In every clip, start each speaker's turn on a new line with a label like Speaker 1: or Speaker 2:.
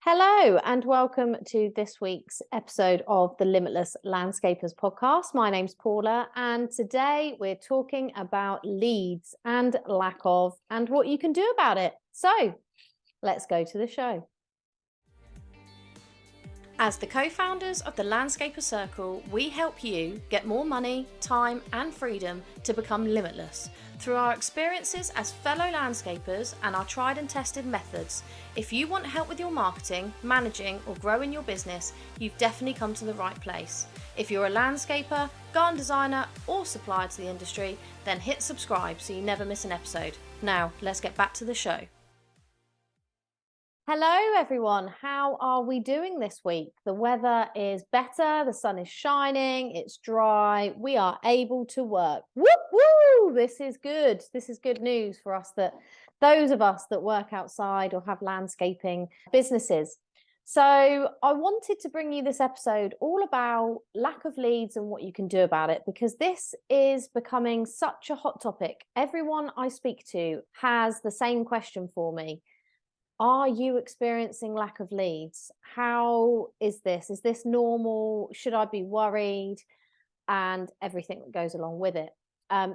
Speaker 1: Hello, and welcome to this week's episode of the Limitless Landscapers podcast. My name's Paula, and today we're talking about leads and lack of, and what you can do about it. So let's go to the show. As the co-founders of the Landscaper Circle, we help you get more money, time, and freedom to become limitless through our experiences as fellow landscapers and our tried and tested methods. If you want help with your marketing, managing, or growing your business, you've definitely come to the right place. If you're a landscaper, garden designer, or supplier to the industry, then hit subscribe so you never miss an episode. Now, let's get back to the show. Hello everyone, how are we doing this week? The weather is better, the sun is shining, it's dry, we are able to work. Woo woo! This is good. This is good news for us, that those of us that work outside or have landscaping businesses. So I wanted to bring you this episode all about lack of leads and what you can do about it, because this is becoming such a hot topic. Everyone I speak to has the same question for me. Are you experiencing lack of leads? How is this? Is this normal? Should I be worried? And everything that goes along with it.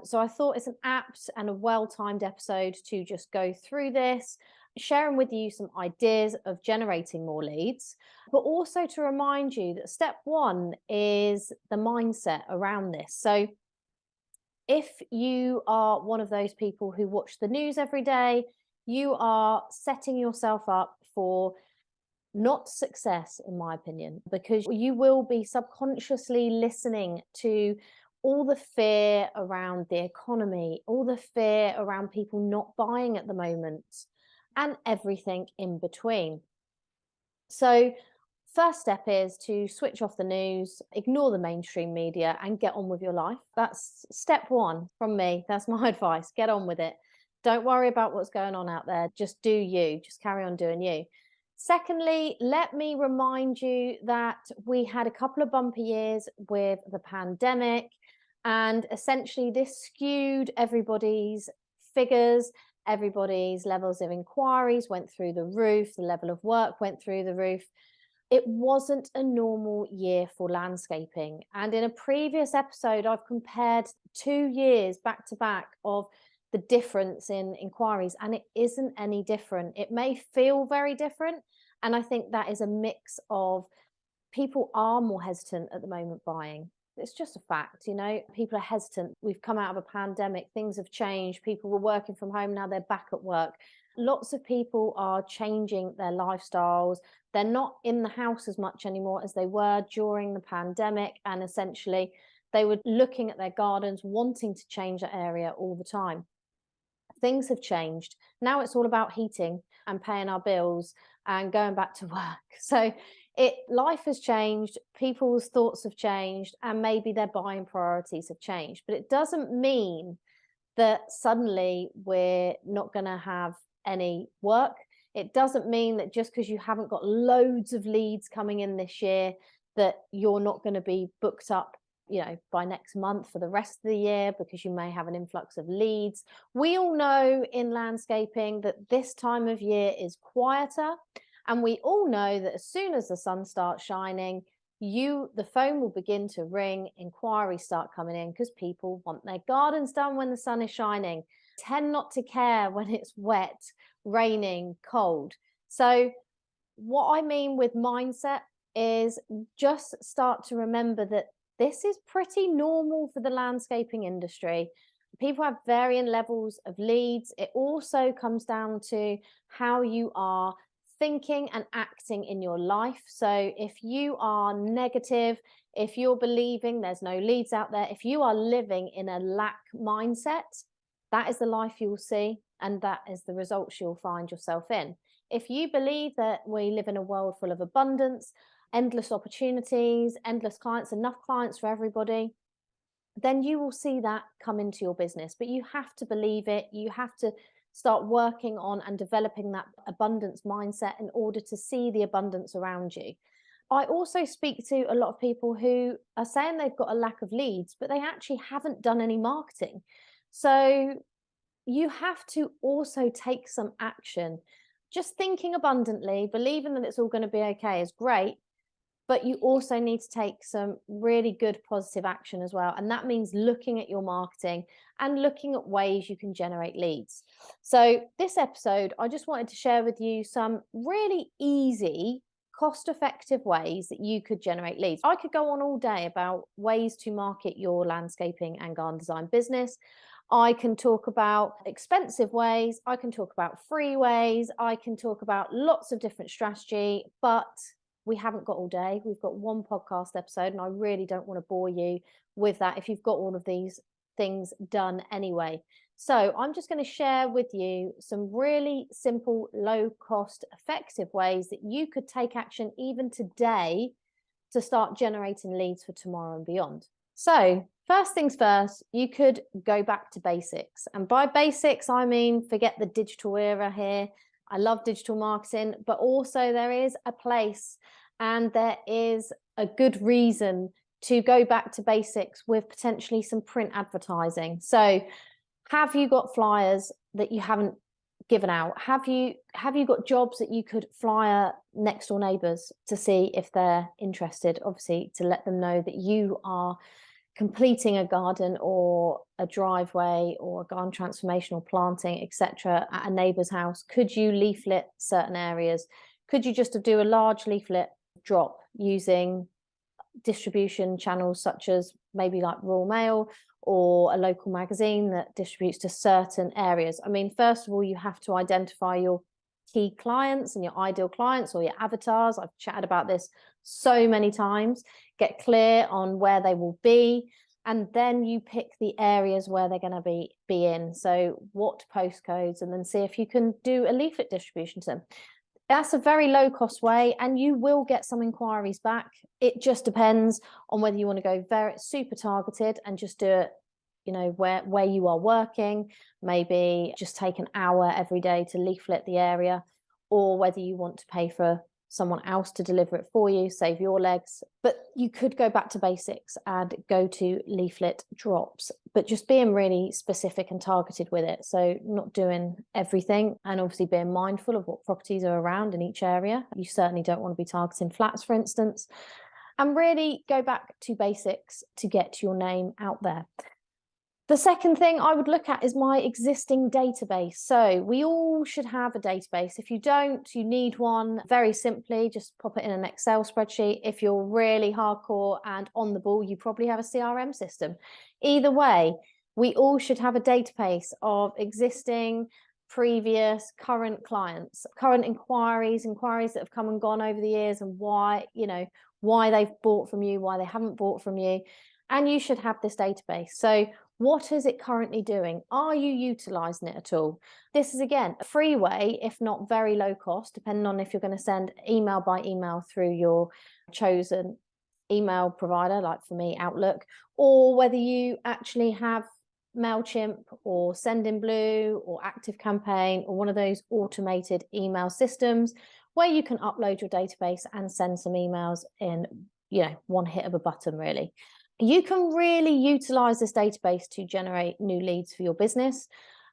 Speaker 1: So I thought it's an apt and a well-timed episode to just go through this, sharing with you some ideas of generating more leads, but also to remind you that step one is the mindset around this. So if you are one of those people who watch the news every day, you are setting yourself up for not success, in my opinion, because you will be subconsciously listening to all the fear around the economy, all the fear around people not buying at the moment, and everything in between. So first step is to switch off the news, ignore the mainstream media, and get on with your life. That's step one from me. That's my advice. Get on with it. Don't worry about what's going on out there. Just do you. Just carry on doing you. Secondly, let me remind you that we had a couple of bumpy years with the pandemic, and essentially this skewed everybody's figures, everybody's levels of inquiries went through the roof, the level of work went through the roof. It wasn't a normal year for landscaping. And in a previous episode, I've compared 2 years back to back of the difference in inquiries, and it isn't any different. It may feel very different, and I think that is a mix of people are more hesitant at the moment buying. It's just a fact, people are hesitant. We've come out of a pandemic, things have changed, people were working from home, now they're back at work. Lots of people are changing their lifestyles. They're not in the house as much anymore as they were during the pandemic, and essentially they were looking at their gardens, wanting to change that area all the time. Things have changed. Now it's all about heating and paying our bills and going back to work. So life has changed, people's thoughts have changed, and maybe their buying priorities have changed. But it doesn't mean that suddenly we're not going to have any work. It doesn't mean that just because you haven't got loads of leads coming in this year that you're not going to be booked up by next month for the rest of the year, because you may have an influx of leads. We all know in landscaping that this time of year is quieter, and we all know that as soon as the sun starts shining, the phone will begin to ring, inquiries start coming in, because people want their gardens done when the sun is shining, tend not to care when it's wet, raining, cold. So what I mean with mindset is just start to remember that this is pretty normal for the landscaping industry. People have varying levels of leads. It also comes down to how you are thinking and acting in your life. So if you are negative, if you're believing there's no leads out there, if you are living in a lack mindset, that is the life you'll see, and that is the results you'll find yourself in. If you believe that we live in a world full of abundance, endless opportunities, endless clients, enough clients for everybody, then you will see that come into your business. But you have to believe it. You have to start working on and developing that abundance mindset in order to see the abundance around you. I also speak to a lot of people who are saying they've got a lack of leads, but they actually haven't done any marketing. So you have to also take some action. just thinking abundantly, believing that it's all going to be okay is great, but you also need to take some really good positive action as well. And that means looking at your marketing and looking at ways you can generate leads. So this episode, I just wanted to share with you some really easy, cost-effective ways that you could generate leads. I could go on all day about ways to market your landscaping and garden design business. I can talk about expensive ways. I can talk about free ways. I can talk about lots of different strategy, but we haven't got all day. We've got one podcast episode, and I really don't want to bore you with that if you've got all of these things done anyway. So I'm just going to share with you some really simple, low cost, effective ways that you could take action even today to start generating leads for tomorrow and beyond. So first things first, you could go back to basics. And by basics, I mean, forget the digital era here. I love digital marketing, but also there is a place and there is a good reason to go back to basics with potentially some print advertising. So have you got flyers that you haven't given out? Have you got jobs that you could flyer next door neighbors to see if they're interested? Obviously, to let them know that you are completing a garden or a driveway or a garden transformation or planting, etc., at a neighbour's house. Could you leaflet certain areas? Could you just do a large leaflet drop using distribution channels such as maybe like Royal Mail or a local magazine that distributes to certain areas? I mean, first of all, you have to identify your key clients and your ideal clients or your avatars. I've chatted about this so many times. Get clear on where they will be, and then you pick the areas where they're going to be in. So what postcodes, and then see if you can do a leaflet distribution to them. That's a very low cost way, and you will get some inquiries back. It just depends on whether you want to go very super targeted and just do it, you know, where you are working, maybe just take an hour every day to leaflet the area, or whether you want to pay for someone else to deliver it for you, save your legs. But you could go back to basics and go to leaflet drops, but just being really specific and targeted with it. So not doing everything, and obviously being mindful of what properties are around in each area. You certainly don't want to be targeting flats, for instance, and really go back to basics to get your name out there. The second thing I would look at is my existing database. So we all should have a database. If you don't, you need one. Very simply, just pop it in an Excel spreadsheet. If you're really hardcore and on the ball, you probably have a CRM system. Either way, we all should have a database of existing, previous, current clients, current inquiries that have come and gone over the years, and why, you know, why they've bought from you, why they haven't bought from you. And you should have this database. So what is it currently doing? Are you utilizing it at all? This is, again, a free way, if not very low cost, depending on if you're going to send email by email through your chosen email provider, like for me, Outlook, or whether you actually have MailChimp or Sendinblue or ActiveCampaign or one of those automated email systems where you can upload your database and send some emails in, you know, one hit of a button, really. You can really utilize this database to generate new leads for your business.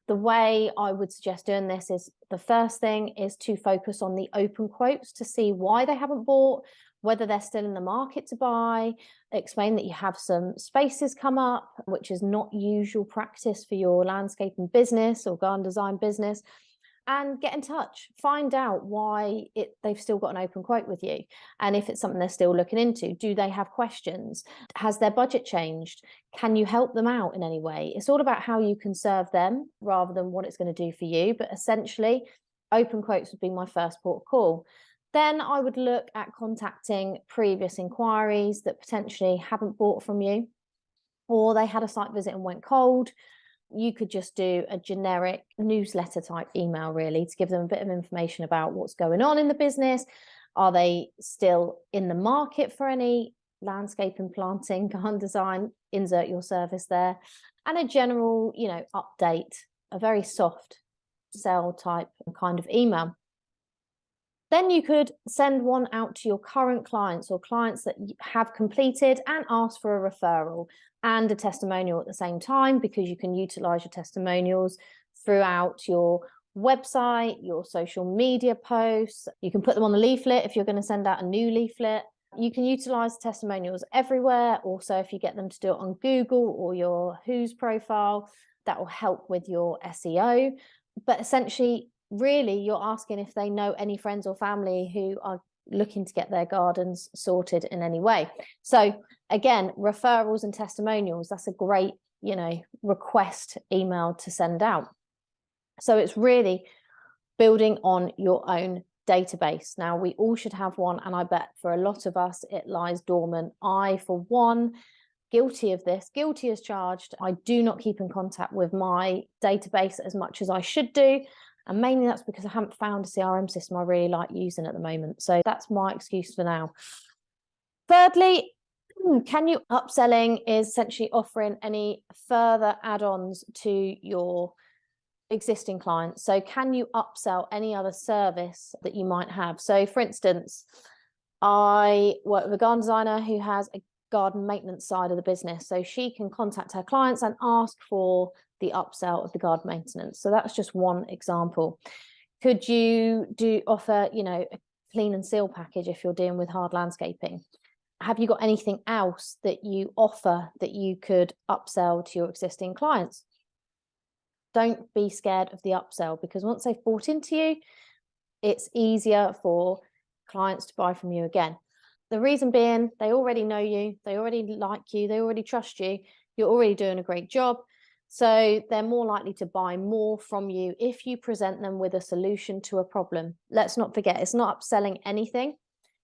Speaker 1: The way I would suggest doing this is, the first thing is to focus on the open quotes to see why they haven't bought, whether they're still in the market to buy. Explain that you have some spaces come up, which is not usual practice for your landscaping business or garden design business. And get in touch, find out why they've still got an open quote with you. And if it's something they're still looking into, do they have questions? Has their budget changed? Can you help them out in any way? It's all about how you can serve them rather than what it's going to do for you. But essentially, open quotes would be my first port of call. Then I would look at contacting previous inquiries that potentially haven't bought from you, or they had a site visit and went cold. You could just do a generic newsletter type email, really, to give them a bit of information about what's going on in the business. Are they still in the market for any landscape and planting, garden design? Insert your service there. And a general, you know, update, a very soft sell type kind of email. Then you could send one out to your current clients or clients that have completed and ask for a referral and a testimonial at the same time, because you can utilize your testimonials throughout your website, your social media posts. You can put them on the leaflet if you're going to send out a new leaflet. You can utilize testimonials everywhere. Also, if you get them to do it on Google or your Who's profile, that will help with your SEO. But essentially, really, you're asking if they know any friends or family who are looking to get their gardens sorted in any way. So again, referrals and testimonials, that's a great, request email to send out. So it's really building on your own database. Now, we all should have one, and I bet for a lot of us it lies dormant. I, for one, guilty of this, guilty as charged. I do not keep in contact with my database as much as I should do, and mainly that's because I haven't found a CRM system I really like using at the moment. So that's my excuse for now. Thirdly, can you upselling is essentially offering any further add-ons to your existing clients. So can you upsell any other service that you might have? So for instance, I work with a garden designer who has a garden maintenance side of the business. So she can contact her clients and ask for the upsell of the garden maintenance. So that's just one example. Could you offer, a clean and seal package if you're dealing with hard landscaping? Have you got anything else that you offer that you could upsell to your existing clients? Don't be scared of the upsell, because once they've bought into you, it's easier for clients to buy from you again. The reason being, they already know you, they already like you, they already trust you, you're already doing a great job. So they're more likely to buy more from you if you present them with a solution to a problem. Let's not forget, it's not upselling anything.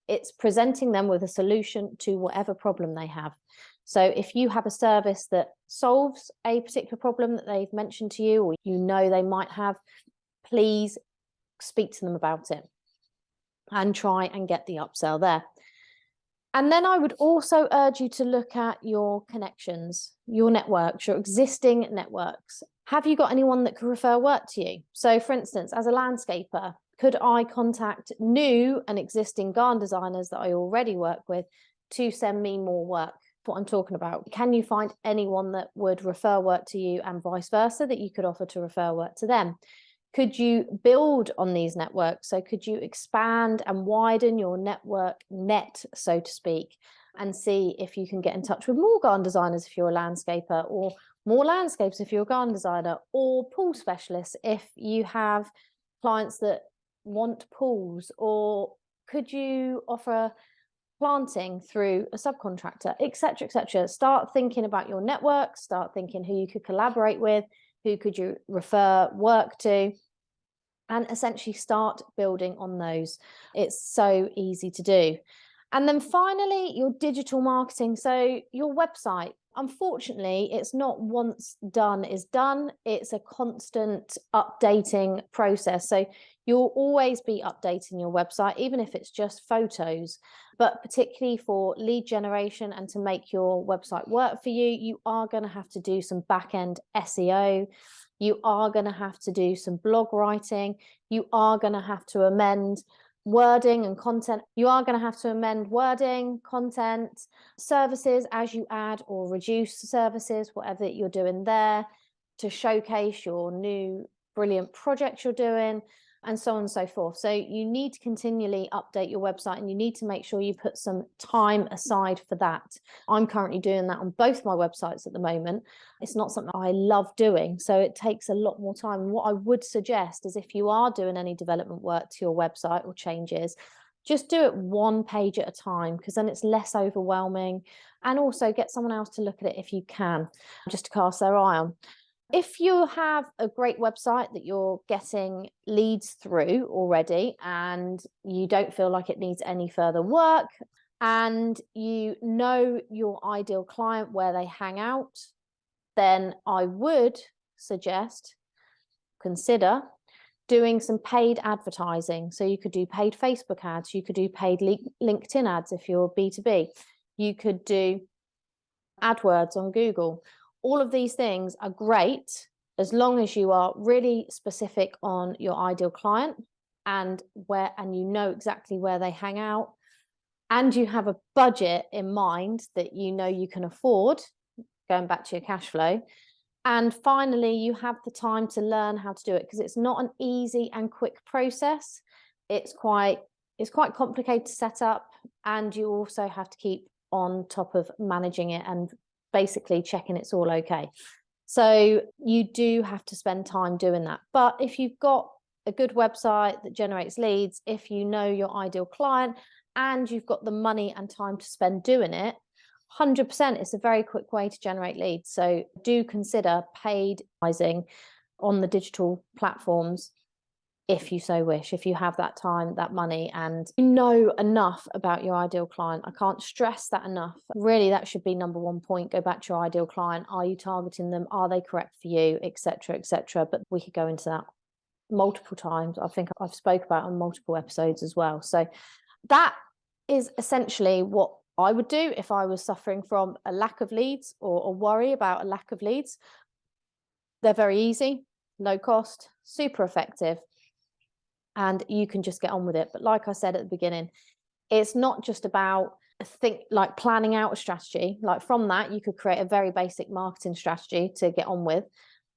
Speaker 1: It's presenting them with a solution to whatever problem they have. So if you have a service that solves a particular problem that they've mentioned to you, or they might have, please speak to them about it and try and get the upsell there. And then I would also urge you to look at your connections, your networks, your existing networks. Have you got anyone that could refer work to you? So for instance, as a landscaper, could I contact new and existing garden designers that I already work with to send me more work? What I'm talking about. Can you find anyone that would refer work to you and vice versa that you could offer to refer work to them? Could you build on these networks? So could you expand and widen your network net, so to speak, and see if you can get in touch with more garden designers if you're a landscaper, or more landscapes if you're a garden designer, or pool specialists if you have clients that want pools? Or could you offer planting through a subcontractor, etc., etc. Start thinking about your network, start thinking who you could collaborate with, who could you refer work to, and essentially start building on those. It's so easy to do. And then finally, your digital marketing. So your website, unfortunately, it's not once done is done. It's a constant updating process. So you'll always be updating your website, even if it's just photos. But particularly for lead generation and to make your website work for you, you are going to have to do some back-end SEO. You are going to have to do some blog writing. You are going to have to amend wording and content. You are going to have to amend wording, content, services as you add or reduce services, whatever you're doing there, to showcase your new brilliant projects you're doing, and so on and so forth. So you need to continually update your website, and you need to make sure you put some time aside for that. I'm currently doing that on both my websites at the moment. It's not something I love doing, so it takes a lot more time. And what I would suggest is, if you are doing any development work to your website or changes, just do it one page at a time, because then it's less overwhelming. And also get someone else to look at it if you can, just to cast their eye on. If you have a great website that you're getting leads through already, and you don't feel like it needs any further work, and you know your ideal client, where they hang out, then I would suggest, consider doing some paid advertising. So you could do paid Facebook ads, you could do paid LinkedIn ads if you're B2B, you could do AdWords on Google. All of these things are great as long as you are really specific on your ideal client and you know exactly where they hang out, and you have a budget in mind that you know you can afford, going back to your cash flow. And finally, you have the time to learn how to do it, because it's not an easy and quick process. It's quite complicated to set up, and you also have to keep on top of managing it and basically checking it's all okay. So you do have to spend time doing that. But if you've got a good website that generates leads, if you know your ideal client and you've got the money and time to spend doing it, 100%, it's a very quick way to generate leads. So do consider paid advertising on the digital platforms if you so wish, if you have that time, that money, and you know enough about your ideal client. I can't stress that enough. Really, that should be number one point. Go back to your ideal client. Are you targeting them? Are they correct for you? Etc. etc. But we could go into that multiple times. I think I've spoke about on multiple episodes as well. So that is essentially what I would do if I was suffering from a lack of leads or a worry about a lack of leads. They're very easy, low cost, super effective, and you can just get on with it. But like I said at the beginning, it's not just about like planning out a strategy. Like from that, you could create a very basic marketing strategy to get on with,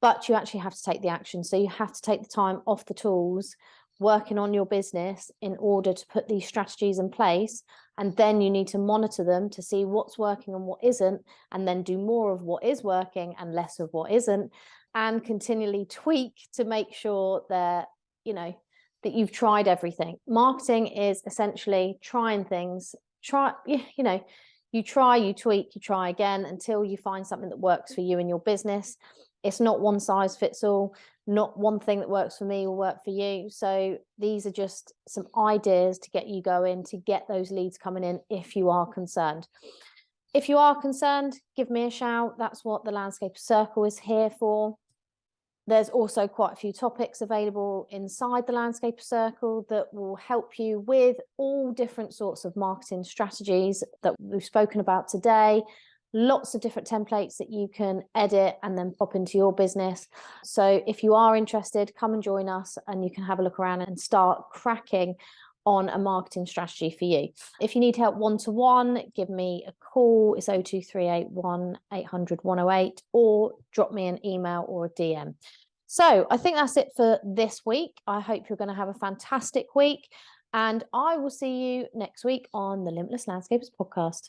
Speaker 1: but you actually have to take the action. So you have to take the time off the tools, working on your business in order to put these strategies in place. And then you need to monitor them to see what's working and what isn't, and then do more of what is working and less of what isn't, and continually tweak to make sure that, that you've tried everything. Marketing is essentially trying things. You try, you tweak, you try again until you find something that works for you and your business. It's not one size fits all. Not one thing that works for me will work for you. So these are just some ideas to get you going, to get those leads coming in if you are concerned. If you are concerned, give me a shout. That's what the Landscaper Circle is here for. There's also quite a few topics available inside the Landscaper Circle that will help you with all different sorts of marketing strategies that we've spoken about today. Lots of different templates that you can edit and then pop into your business. So if you are interested, come and join us and you can have a look around and start cracking on a marketing strategy for you. If you need help one-to-one, give me a call. It's 02381 800 108, or drop me an email or a DM. So I think that's it for this week. I hope you're going to have a fantastic week, and I will see you next week on the Limitless Landscapers podcast.